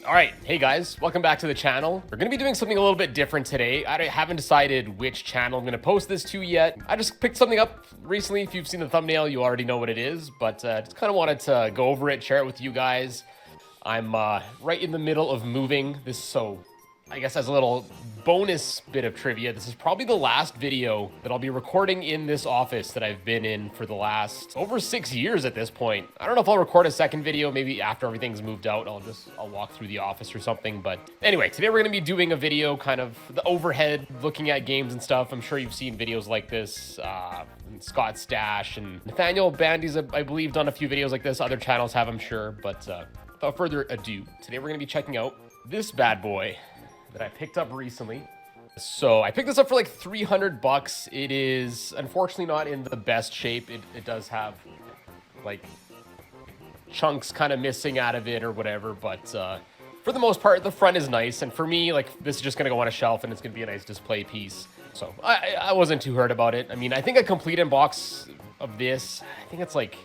All right, hey guys, welcome back to the channel. We're gonna be doing something a little bit different today. I haven't decided which channel I'm gonna post this to yet. I just picked something up recently. If you've seen the thumbnail, you already know what it is, but just kind of wanted to go over it, share it with you guys. I'm right in the middle of moving this, so I guess as a little bonus bit of trivia, this is probably the last video that I'll be recording in this office that I've been in for the last over 6 years at this point. I don't know if I'll record a second video, maybe after everything's moved out, I'll walk through the office or something. But anyway, today we're gonna be doing a video kind of the overhead, looking at games and stuff. I'm sure you've seen videos like this. Scott Stash and Nathaniel Bandy's, I believe, done a few videos like this. Other channels have, I'm sure. But without further ado, today we're gonna be checking out this bad boy that I picked up recently. So I picked this up for like 300 bucks. It is unfortunately not in the best shape. It does have like chunks kind of missing out of it or whatever, but for the most part, the front is nice. And for me, like, this is just gonna go on a shelf and it's gonna be a nice display piece. So I wasn't too hurt about it. I mean, I think a complete in-box of this, I think it's like,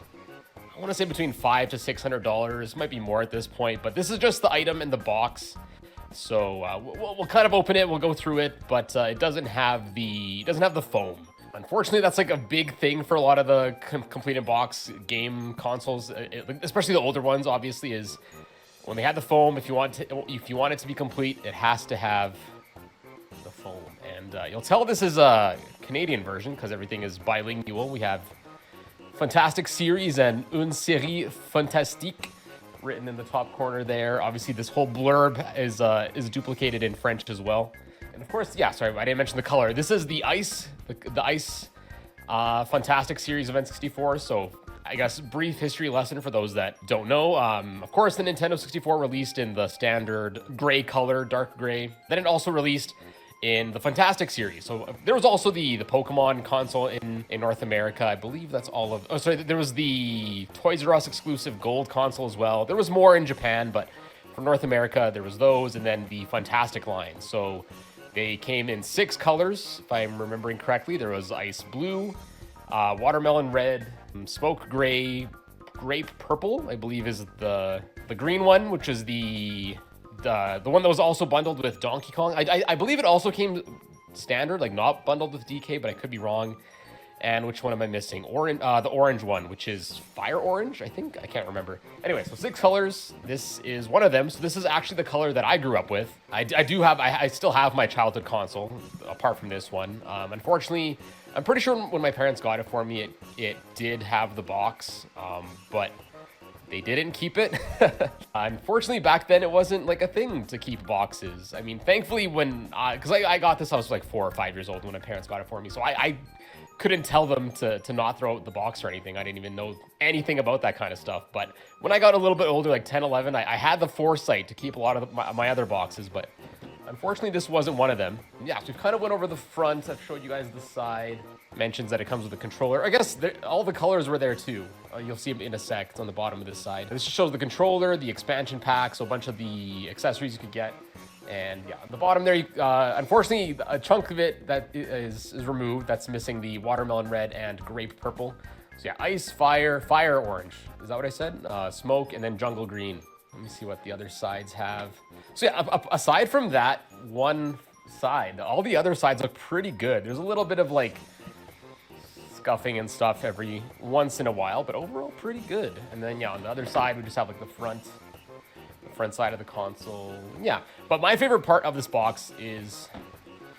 I wanna say between $500 to $600. Might be more at this point, but this is just the item in the box. So we'll kind of open it, we'll go through it, but it doesn't have the foam. Unfortunately, that's like a big thing for a lot of the complete in box game consoles, especially the older ones. Obviously, is when they had the foam. If you want it to be complete, it has to have the foam. And you'll tell this is a Canadian version because everything is bilingual. We have Funtastic series and Une série fantastique written in the top corner there. Obviously, this whole blurb is duplicated in French as well. And of course, yeah, sorry, I didn't mention the color. This is the Ice, the Ice Funtastic series of N64. So I guess brief history lesson for those that don't know. Of course, the Nintendo 64 released in the standard gray color, dark gray. Then it also released in the Funtastic series. So there was also the Pokemon console in North America. I believe that's all of, oh, sorry, there was the Toys R Us exclusive gold console as well. There was more in Japan, but for North America, there was those, and then the Funtastic line. So they came in 6 colors, if I'm remembering correctly. There was Ice Blue, Watermelon Red, Smoke Gray, Grape Purple, I believe is the green one, which is the one that was also bundled with Donkey Kong. I believe it also came standard, like not bundled with DK, but I could be wrong. And which one am I missing? The orange one, which is Fire Orange, I think. I can't remember. Anyway, so 6 colors. This is one of them. So this is actually the color that I grew up with. I still have my childhood console, apart from this one. Unfortunately, I'm pretty sure when my parents got it for me, it did have the box, but they didn't keep it. Unfortunately, back then, it wasn't like a thing to keep boxes. I mean, thankfully, because I got this, I was like 4 or 5 years old when my parents got it for me. So I couldn't tell them to not throw out the box or anything. I didn't even know anything about that kind of stuff. But when I got a little bit older, like 10, 11, I had the foresight to keep a lot of my other boxes, but unfortunately, this wasn't one of them. Yeah, so we've kind of went over the front. I've showed you guys the side. Mentions that it comes with a controller. I guess all the colors were there too. You'll see them in a sec. It's on the bottom of this side. This just shows the controller, the expansion pack, so a bunch of the accessories you could get. And yeah, on the bottom there, unfortunately, a chunk of it that is removed. That's missing the Watermelon Red and Grape Purple. So yeah, Ice, Fire, Fire Orange. Is that what I said? Smoke, and then Jungle Green. Let me see what the other sides have. So yeah, aside from that one side, all the other sides look pretty good. There's a little bit of like scuffing and stuff every once in a while, but overall pretty good. And then yeah, on the other side, we just have like the front side of the console. Yeah, but my favorite part of this box is,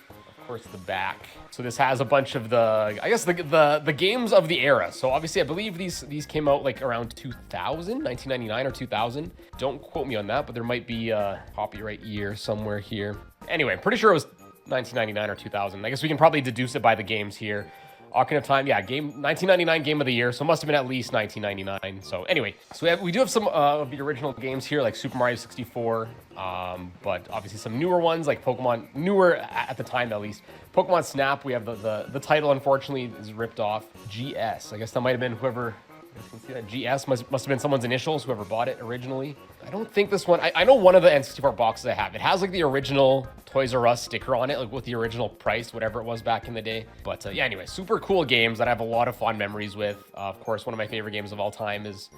of course, the back. So this has a bunch of I guess the games of the era. So obviously, I believe these came out like around 2000, 1999 or 2000. Don't quote me on that, but there might be a copyright year somewhere here. Anyway, I'm pretty sure it was 1999 or 2000. I guess we can probably deduce it by the games here. Ocarina of Time, yeah, 1999 Game of the Year, so it must have been at least 1999. So anyway, so we do have some of the original games here, like Super Mario 64, but obviously some newer ones, like Pokemon, newer at the time at least. Pokemon Snap, we have the title, unfortunately, is ripped off. GS, I guess that might have been whoever, you can see that GS must have been someone's initials, whoever bought it originally. I don't think this one, I know one of the N64 boxes I have, it has like the original Toys R Us sticker on it, like with the original price, whatever it was back in the day. But yeah, anyway, super cool games that I have a lot of fond memories with. Of course, one of my favorite games of all time is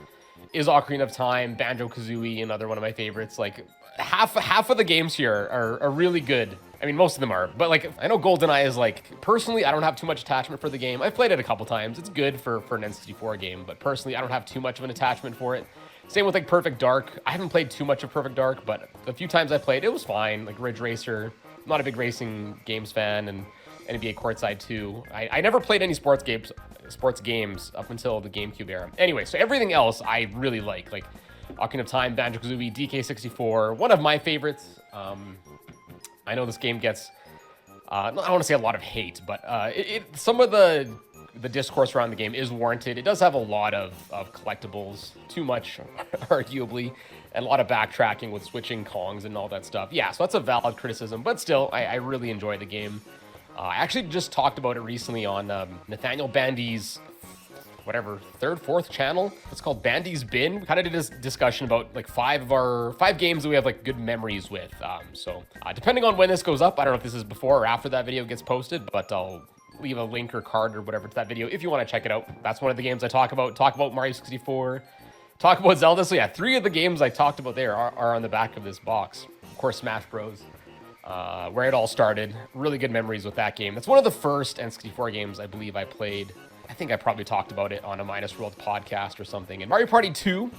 is Ocarina of Time, Banjo-Kazooie, another one of my favorites. Like, half of the games here are really good. I mean, most of them are, but like, I know GoldenEye is like, personally, I don't have too much attachment for the game. I've played it a couple times. It's good for an N64 game, but personally, I don't have too much of an attachment for it. Same with like Perfect Dark. I haven't played too much of Perfect Dark, but a few times I played, it was fine. Like Ridge Racer, I'm not a big racing games fan, and NBA Courtside 2. I never played any sports games up until the GameCube era. Anyway, so everything else I really like Ocarina of Time, Banjo-Kazooie, DK64, one of my favorites. I know this game gets, I don't want to say a lot of hate, but some of the discourse around the game is warranted. It does have a lot of collectibles, too much, arguably, and a lot of backtracking with switching Kongs and all that stuff. Yeah, so that's a valid criticism, but still, I really enjoy the game. I actually just talked about it recently on Nathaniel Bandy's, whatever, third, fourth channel. It's called Bandy's Bin. Kind of did this discussion about like five games that we have like good memories with. So depending on when this goes up, I don't know if this is before or after that video gets posted, but I'll leave a link or card or whatever to that video if you want to check it out. That's one of the games I talk about. Talk about Mario 64, talk about Zelda. So yeah, 3 of the games I talked about there are on the back of this box. Of course, Smash Bros. Where it all started. Really good memories with that game. That's one of the first N64 games I believe I played. I think I probably talked about it on a Minus World podcast or something. And Mario Party 2.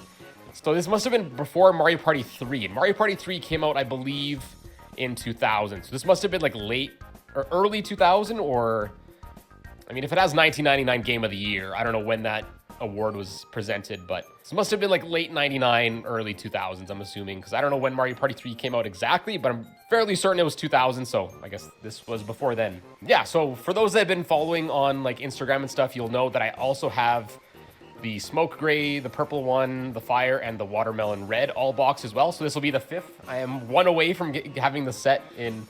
So this must have been before Mario Party 3. And Mario Party 3 came out, I believe, in 2000. So this must have been like late or early 2000, or I mean, if it has 1999 Game of the Year, I don't know when that award was presented, but this must have been like late 99, early 2000s, I'm assuming, because I don't know when Mario Party 3 came out exactly, but I'm fairly certain it was 2000, so I guess this was before then. Yeah, so for those that have been following on like Instagram and stuff, you'll know that I also have the Smoke Gray, the Purple one, the Fire, and the Watermelon Red all boxed as well, so this will be the 5th. I am one away from having the set in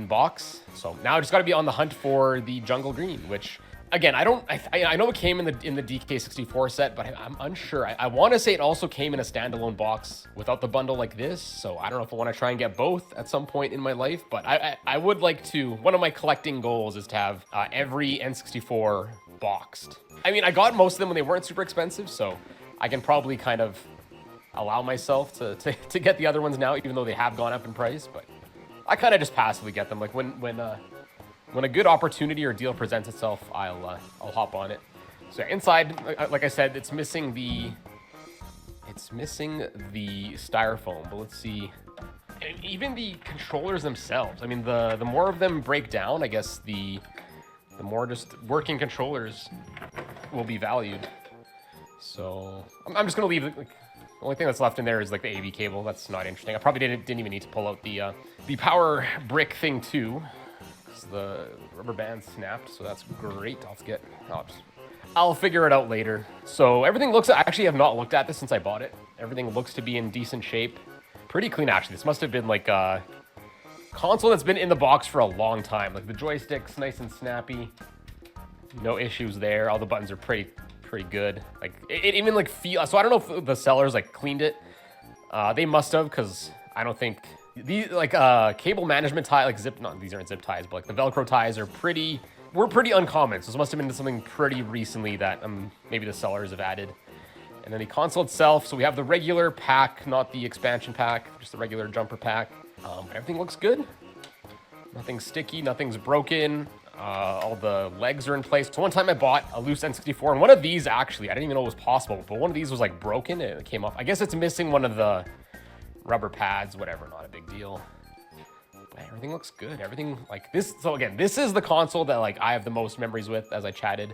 box, so now I just got to be on the hunt for the Jungle Green, which again, I know it came in the DK64 set, but I'm unsure. I want to say it also came in a standalone box without the bundle like this, so I don't know if I want to try and get both at some point in my life, but I would like to. One of my collecting goals is to have every N64 boxed. I mean, I got most of them when they weren't super expensive, so I can probably kind of allow myself to get the other ones now, even though they have gone up in price, but I kind of just passively get them. Like when a good opportunity or deal presents itself, I'll hop on it. So inside, like I said, it's missing the styrofoam, but let's see. And even the controllers themselves. I mean, the more of them break down, I guess the more just working controllers will be valued. So I'm just gonna leave it. Like, the only thing that's left in there is like the AV cable. That's not interesting. I probably didn't even need to pull out the power brick thing too. The rubber band snapped, so that's great. I'll figure it out later. So everything looks, I actually have not looked at this since I bought it. Everything looks to be in decent shape. Pretty clean, actually. This must have been like a console that's been in the box for a long time. Like the joystick's nice and snappy. No issues there. All the buttons are pretty good. Like it even like feel, so I don't know if the sellers like cleaned it. They must have, because I don't think these like cable management tie, like these aren't zip ties, but like the Velcro ties were pretty uncommon. So this must have been something pretty recently that maybe the sellers have added. And then the console itself, so we have the regular pack, not the expansion pack, just the regular jumper pack. But everything looks good. Nothing's sticky, nothing's broken. All the legs are in place. So one time I bought a loose N64, and one of these actually, I didn't even know it was possible, but one of these was like broken and it came off. I guess it's missing one of the rubber pads, whatever, not a big deal. But everything looks good. Everything like this. So again, this is the console that like I have the most memories with, as I chatted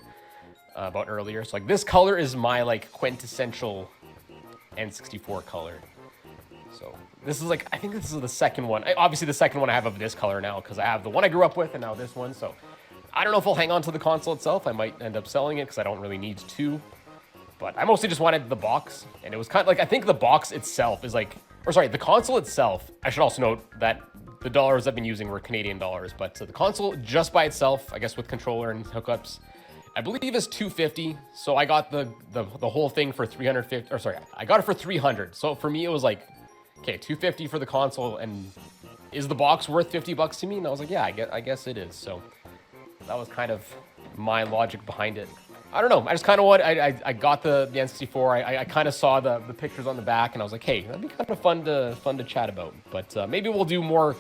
about earlier. So like this color is my like quintessential N64 color. So this is like, I think this is the second one. Obviously the second one I have of this color now, because I have the one I grew up with and now this one. So I don't know if I'll hang on to the console itself. I might end up selling it because I don't really need to. But I mostly just wanted the box, and it was kind of like, I think the box itself is like, or sorry, the console itself, I should also note that the dollars I've been using were Canadian dollars, but the console just by itself, I guess with controller and hookups, I believe is $250. So I got the whole thing for $350, or sorry, I got it for $300. So for me, it was like, okay, $250 for the console, and is the box worth $50 to me? And I was like, yeah, I guess it is. So that was kind of my logic behind it. I don't know. I just kind of want. I got the N64. I kind of saw the pictures on the back, and I was like, hey, that'd be kind of fun to chat about. But maybe we'll do more.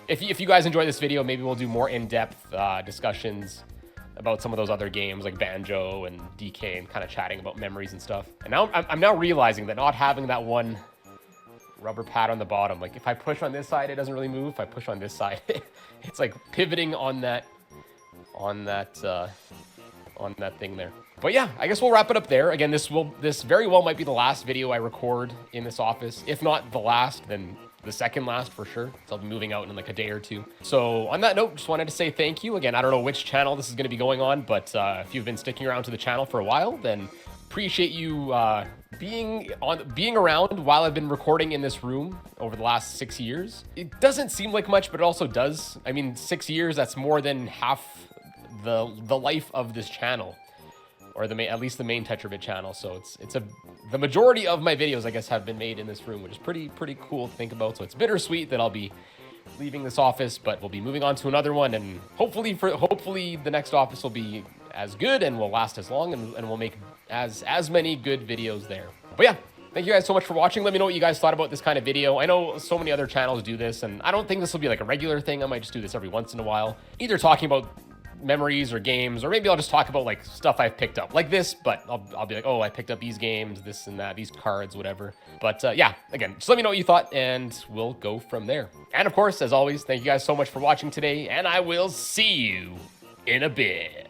If you guys enjoy this video, maybe we'll do more in-depth discussions about some of those other games like Banjo and DK, and kind of chatting about memories and stuff. And now I'm now realizing that not having that one rubber pad on the bottom, like if I push on this side, it doesn't really move. If I push on this side, it's like pivoting on that thing there. But yeah, I guess we'll wrap it up there. Again, this very well might be the last video I record in this office. If not the last, then the second last for sure. So I'll be moving out in like a day or two. So on that note, just wanted to say thank you. Again, I don't know which channel this is going to be going on, but if you've been sticking around to the channel for a while, then appreciate you being around while I've been recording in this room over the last 6 years. It doesn't seem like much, but it also does. I mean, 6 years, that's more than half the life of this channel, or at least the main TetraBit channel. So the majority of my videos, I guess, have been made in this room, which is pretty cool to think about. So it's bittersweet that I'll be leaving this office, but we'll be moving on to another one, and hopefully the next office will be as good and will last as long, and we'll make as many good videos there. But yeah, thank you guys so much for watching. Let me know what you guys thought about this kind of video. I know so many other channels do this, and I don't think this will be like a regular thing. I might just do this every once in a while, either talking about memories or games, or maybe I'll just talk about like stuff I've picked up like this, but I'll be like, oh, I picked up these games, this and that, these cards, whatever. But yeah, again, just let me know what you thought, and we'll go from there. And of course, as always, thank you guys so much for watching today, and I will see you in a bit.